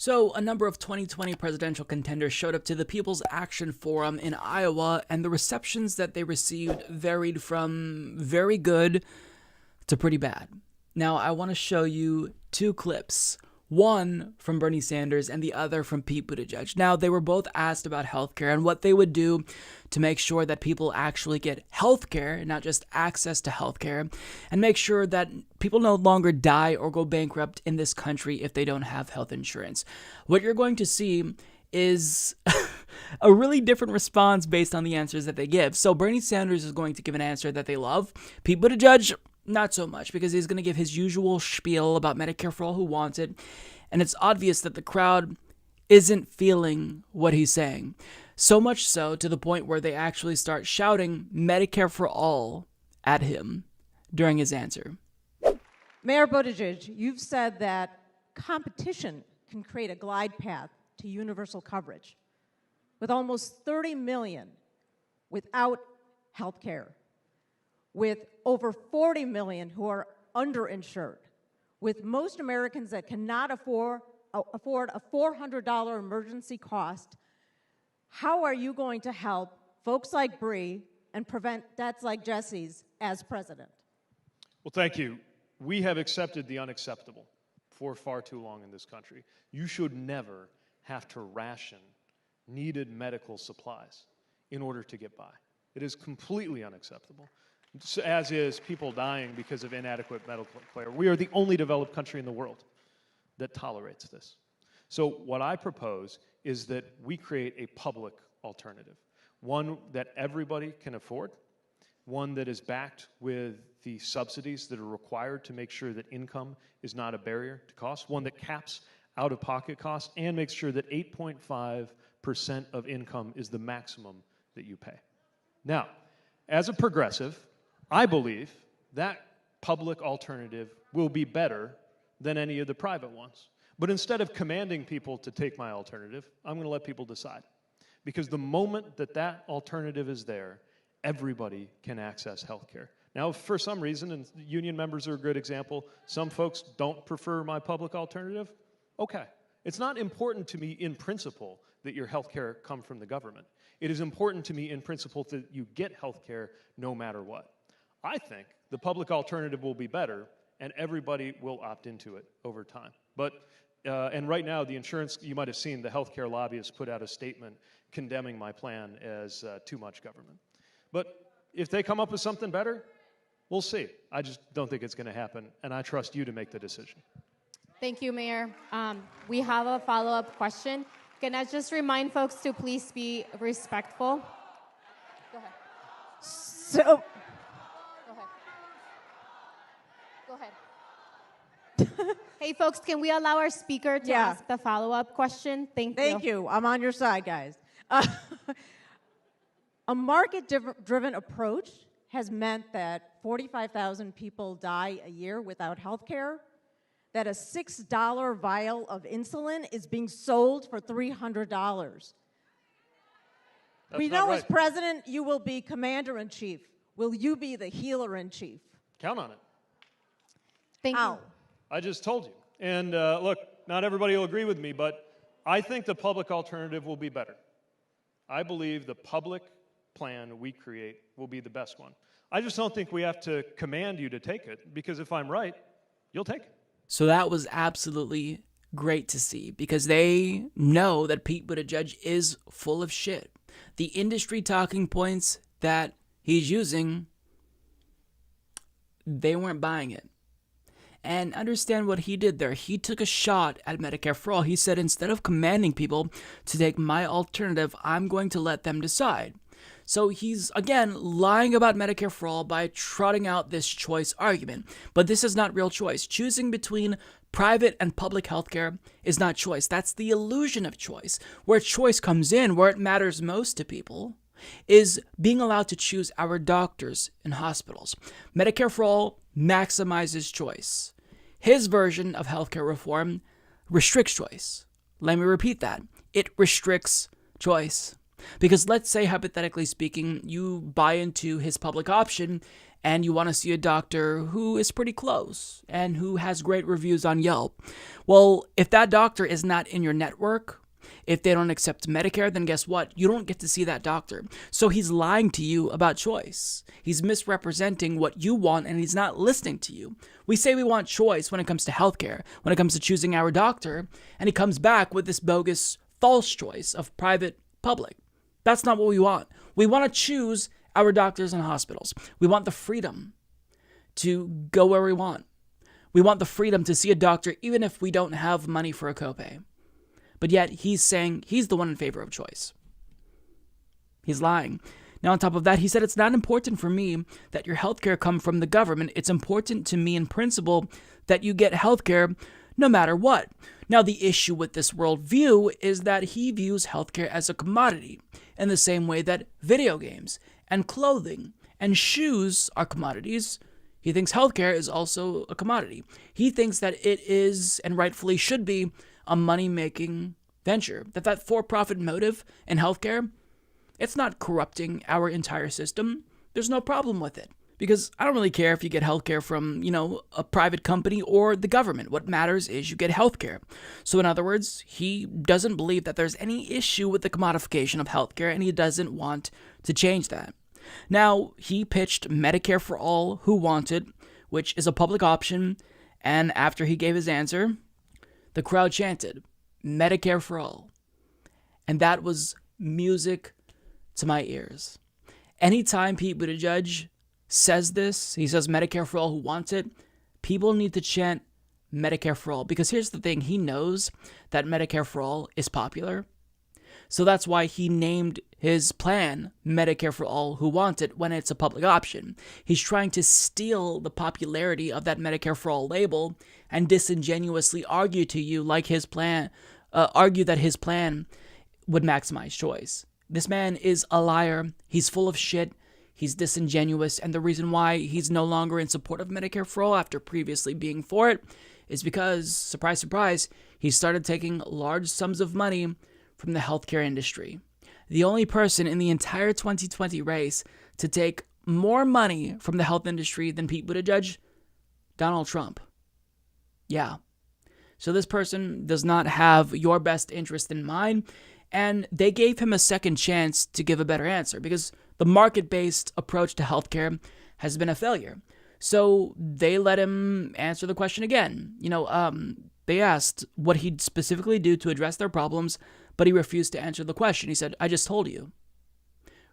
So, a number of 2020 presidential contenders showed up to the People's Action Forum in Iowa, and the receptions that they received varied from very good to pretty bad. Now, I want to show you two clips. One from Bernie Sanders and the other from Pete Buttigieg. Now, they were both asked about healthcare and what they would do to make sure that people actually get healthcare, not just access to healthcare, and make sure that people no longer die or go bankrupt in this country if they don't have health insurance. What you're going to see is a really different response based on the answers that they give. So Bernie Sanders is going to give an answer that they love. Pete Buttigieg, not so much, because he's going to give his usual spiel about Medicare for all who wants it, and it's obvious that the crowd isn't feeling what he's saying. So much so to the point where they actually start shouting Medicare for all at him during his answer. Mayor Buttigieg, you've said that competition can create a glide path to universal coverage, with almost 30 million without health care, with over 40 million who are underinsured, with most Americans that cannot afford a $400 emergency cost. How are you going to help folks like Bree and prevent deaths like Jesse's as president? Well, thank you. We have accepted the unacceptable for far too long in this country. You should never have to ration needed medical supplies in order to get by. It is completely unacceptable, as is people dying because of inadequate medical care. We are the only developed country in the world that tolerates this. So what I propose is that we create a public alternative, one that everybody can afford, one that is backed with the subsidies that are required to make sure that income is not a barrier to cost, one that caps out-of-pocket costs and makes sure that 8.5% of income is the maximum that you pay. Now, as a progressive, I believe that public alternative will be better than any of the private ones. But instead of commanding people to take my alternative, I'm going to let people decide. Because the moment that that alternative is there, everybody can access health care. Now, if for some reason, and union members are a good example, some folks don't prefer my public alternative, okay. It's not important to me in principle that your health care come from the government. It is important to me in principle that you get health care no matter what. I think the public alternative will be better, and everybody will opt into it over time. But, and right now, the insurance, you might have seen, the healthcare lobbyists put out a statement condemning my plan as too much government. But if they come up with something better, we'll see. I just don't think it's going to happen, and I trust you to make the decision. Thank you, Mayor. We have a follow-up question. Can I just remind folks to please be respectful? Go ahead. So, Go ahead. Go ahead. Hey, folks, can we allow our speaker to ask the follow-up question? Thank you. I'm on your side, guys. A market-driven approach has meant that 45,000 people die a year without health care, that a $6 vial of insulin is being sold for $300. We know as president you will be commander-in-chief. Will you be the healer-in-chief? Count on it. Thank you. I just told you. And look, not everybody will agree with me, but I think the public alternative will be better. I believe the public plan we create will be the best one. I just don't think we have to command you to take it, because if I'm right, you'll take it. So that was absolutely great to see, because they know that Pete Buttigieg is full of shit. The industry talking points that he's using, they weren't buying it. And understand what he did there. He took a shot at Medicare for all. He said, instead of commanding people to take my alternative, I'm going to let them decide. So he's, again, lying about Medicare for all by trotting out this choice argument. But this is not real choice. Choosing between private and public healthcare is not choice. That's the illusion of choice. Where choice comes in, where it matters most to people, is being allowed to choose our doctors in hospitals. Medicare for all maximizes choice. His version of healthcare reform restricts choice. Let me repeat that. It restricts choice. Because let's say, hypothetically speaking, you buy into his public option and you want to see a doctor who is pretty close and who has great reviews on Yelp. Well, if that doctor is not in your network, if they don't accept Medicare, then guess what? You don't get to see that doctor. So he's lying to you about choice. He's misrepresenting what you want, and he's not listening to you. We say we want choice when it comes to healthcare, when it comes to choosing our doctor, and he comes back with this bogus false choice of private, public. That's not what we want. We want to choose our doctors and hospitals. We want the freedom to go where we want. We want the freedom to see a doctor even if we don't have money for a copay. But yet he's saying he's the one in favor of choice. He's lying. Now, on top of that, he said it's not important for me that your healthcare come from the government. It's important to me in principle that you get healthcare no matter what. Now, the issue with this worldview is that he views healthcare as a commodity in the same way that video games and clothing and shoes are commodities. He thinks healthcare is also a commodity. He thinks that it is, and rightfully should be, a money-making venture. That for-profit motive in healthcare, it's not corrupting our entire system. There's no problem with it. Because I don't really care if you get healthcare from, a private company or the government. What matters is you get healthcare. So in other words, he doesn't believe that there's any issue with the commodification of healthcare, and he doesn't want to change that. Now, he pitched Medicare for all who want it, which is a public option, and after he gave his answer, the crowd chanted, Medicare for all. And that was music to my ears. Anytime Pete Buttigieg says this, he says Medicare for all who want it, people need to chant Medicare for all. Because here's the thing, he knows that Medicare for all is popular. So that's why he named his plan Medicare for all who want it when it's a public option. He's trying to steal the popularity of that Medicare for all label and disingenuously argue to you like his plan, argue that his plan would maximize choice. This man is a liar. He's full of shit. He's disingenuous. And the reason why he's no longer in support of Medicare for all after previously being for it is because, surprise, surprise, he started taking large sums of money from the healthcare industry. The only person in the entire 2020 race to take more money from the health industry than Pete Buttigieg, Donald Trump. Yeah. So this person does not have your best interest in mind, and they gave him a second chance to give a better answer because the market-based approach to healthcare has been a failure. So they let him answer the question again. They asked what he'd specifically do to address their problems, but he refused to answer the question. He said, I just told you.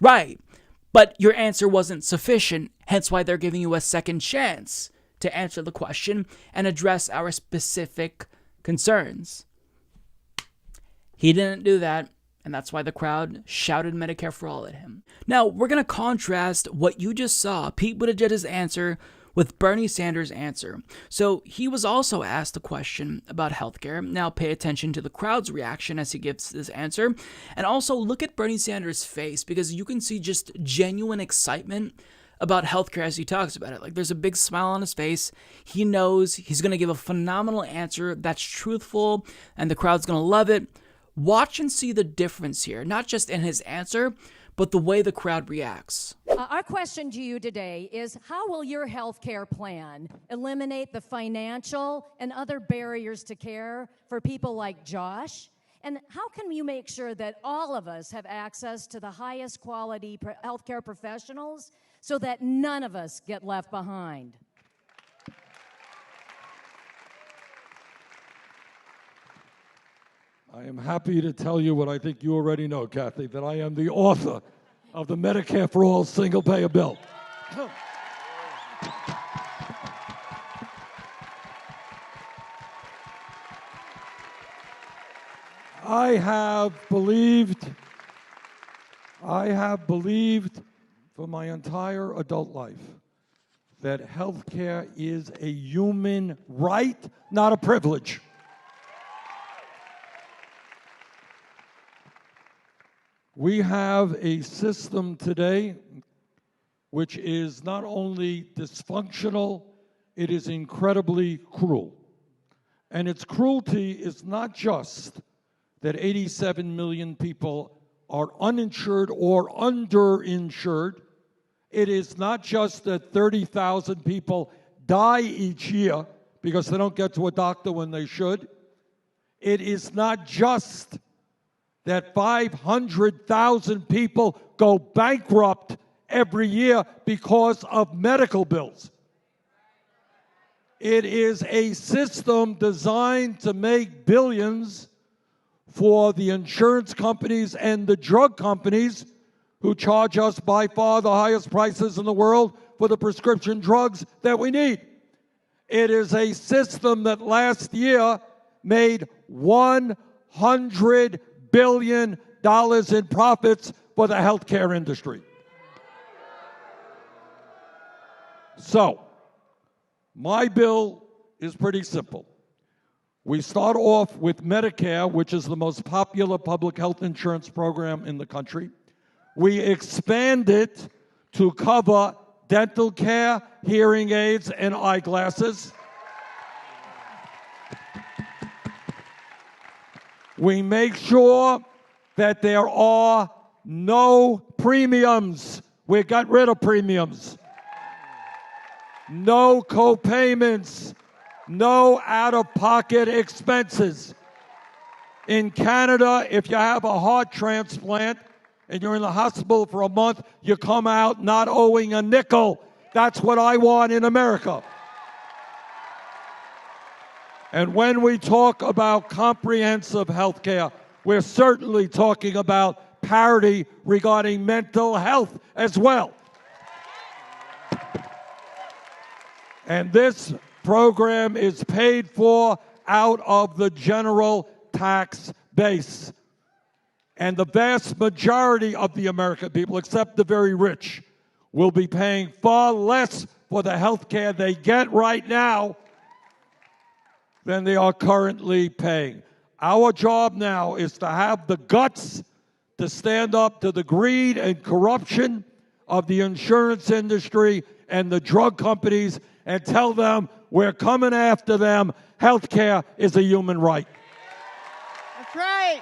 Right, but your answer wasn't sufficient, hence why they're giving you a second chance to answer the question and address our specific concerns. He didn't do that, and that's why the crowd shouted Medicare for all at him. Now, we're going to contrast what you just saw, Pete Buttigieg's answer, with Bernie Sanders' answer. So he was also asked a question about healthcare. Now pay attention to the crowd's reaction as he gives this answer. And also look at Bernie Sanders' face because you can see just genuine excitement about healthcare as he talks about it. Like there's a big smile on his face. He knows he's going to give a phenomenal answer that's truthful and the crowd's going to love it. Watch and see the difference here, not just in his answer, but the way the crowd reacts. Our question to you today is, how will your health care plan eliminate the financial and other barriers to care for people like Josh? And how can you make sure that all of us have access to the highest quality healthcare professionals so that none of us get left behind? I am happy to tell you what I think you already know, Kathy, that I am the author of the Medicare for All single-payer bill. I have believed for my entire adult life that health care is a human right, not a privilege. We have a system today which is not only dysfunctional, it is incredibly cruel. And its cruelty is not just that 87 million people are uninsured or underinsured, It is not just that 30,000 people die each year because they don't get to a doctor when they should. It is not just that 500,000 people go bankrupt every year because of medical bills. It is a system designed to make billions for the insurance companies and the drug companies who charge us by far the highest prices in the world for the prescription drugs that we need. It is a system that last year made $100 billion in profits for the healthcare industry. So, my bill is pretty simple. We start off with Medicare, which is the most popular public health insurance program in the country. We expand it to cover dental care, hearing aids, and eyeglasses. We make sure that there are no premiums. We got rid of premiums. No co-payments. No out-of-pocket expenses. In Canada, if you have a heart transplant and you're in the hospital for a month, you come out not owing a nickel. That's what I want in America. And when we talk about comprehensive health care, we're certainly talking about parity regarding mental health as well. And this program is paid for out of the general tax base. And the vast majority of the American people, except the very rich, will be paying far less for the health care they get right now than they are currently paying. Our job now is to have the guts to stand up to the greed and corruption of the insurance industry and the drug companies and tell them we're coming after them. Healthcare is a human right. That's right.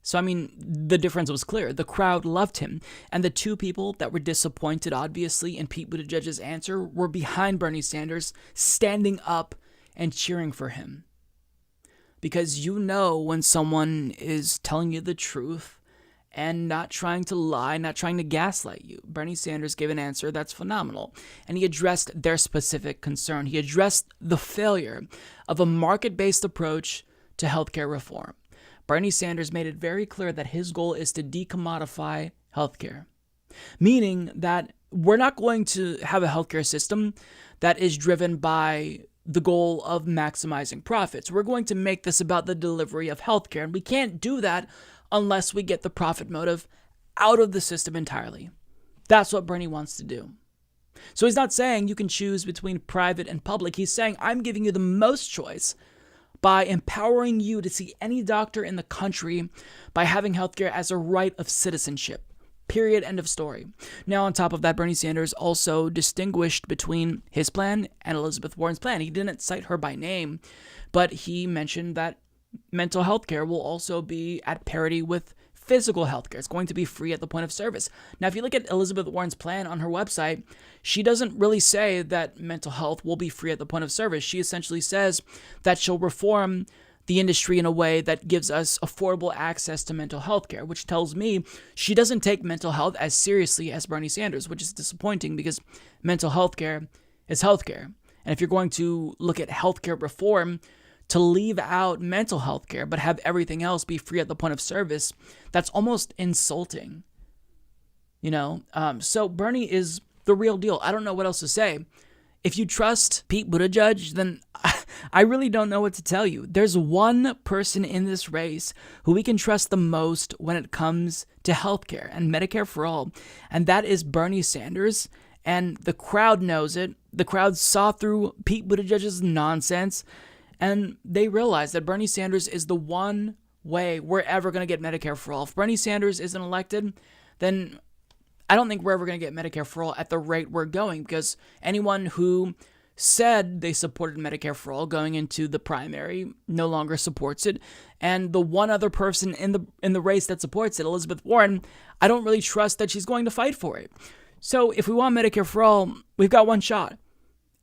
So, I mean, the difference was clear. The crowd loved him. And the two people that were disappointed, obviously, in Pete Buttigieg's answer were behind Bernie Sanders, standing up and cheering for him. Because you know when someone is telling you the truth and not trying to lie, not trying to gaslight you. Bernie Sanders gave an answer that's phenomenal. And he addressed their specific concern. He addressed the failure of a market-based approach to healthcare reform. Bernie Sanders made it very clear that his goal is to decommodify healthcare, meaning that we're not going to have a healthcare system that is driven by the goal of maximizing profits. We're going to make this about the delivery of healthcare, and we can't do that unless we get the profit motive out of the system entirely. That's what Bernie wants to do. So he's not saying you can choose between private and public. He's saying I'm giving you the most choice by empowering you to see any doctor in the country by having healthcare as a right of citizenship. Period. End of story. Now, on top of that, Bernie Sanders also distinguished between his plan and Elizabeth Warren's plan. He didn't cite her by name, but he mentioned that mental health care will also be at parity with physical health care. It's going to be free at the point of service. Now, if you look at Elizabeth Warren's plan on her website, she doesn't really say that mental health will be free at the point of service. She essentially says that she'll reform the industry in a way that gives us affordable access to mental health care, which tells me she doesn't take mental health as seriously as Bernie Sanders, which is disappointing because mental health care is health care. And if you're going to look at healthcare reform to leave out mental health care but have everything else be free at the point of service, that's almost insulting. So Bernie is the real deal. I don't know what else to say. If you trust Pete Buttigieg, then I really don't know what to tell you. There's one person in this race who we can trust the most when it comes to healthcare and Medicare for all, and that is Bernie Sanders. And the crowd knows it. The crowd saw through Pete Buttigieg's nonsense, and they realize that Bernie Sanders is the one way we're ever going to get Medicare for all. If Bernie Sanders isn't elected, then I don't think we're ever going to get Medicare for all at the rate we're going, because anyone who said they supported Medicare for all going into the primary, no longer supports it. And the one other person in the race that supports it, Elizabeth Warren, I don't really trust that she's going to fight for it. So if we want Medicare for all, we've got one shot.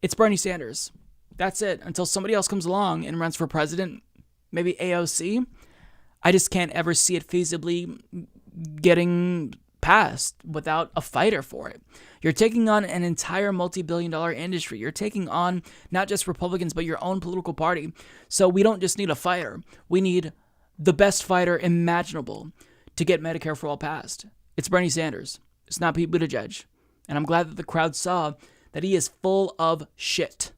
It's Bernie Sanders. That's it. Until somebody else comes along and runs for president, maybe AOC, I just can't ever see it feasibly getting passed without a fighter for it. You're taking on an entire multi-billion-dollar industry. You're taking on not just Republicans, but your own political party. So we don't just need a fighter. We need the best fighter imaginable to get Medicare for all passed. It's Bernie Sanders. It's not Pete Buttigieg. And I'm glad that the crowd saw that he is full of shit.